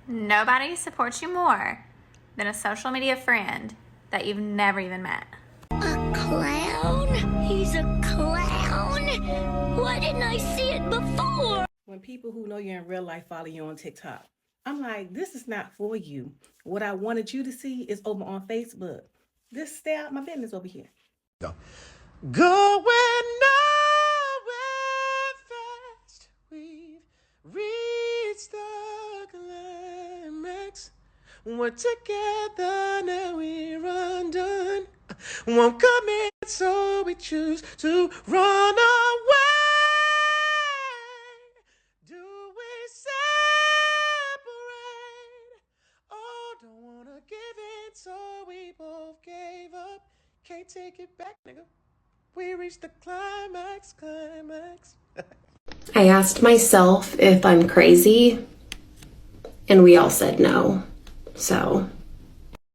Nobody supports you more than a social media friend that you've never even met. A clown? He's a clown? Why didn't I see it before? When people who know you in real life follow you on TikTok, I'm like, this is not for you. What I wanted you to see is over on Facebook. Just stay out my business over here. Going nowhere fast, we've reached the climax. We're together, now we're undone. Won't commit, so we choose to run away. Do we separate? Oh, don't wanna give in, so we both gave up. Can't take it back, nigga. We reached the climax. I asked myself if I'm crazy, and we all said no. So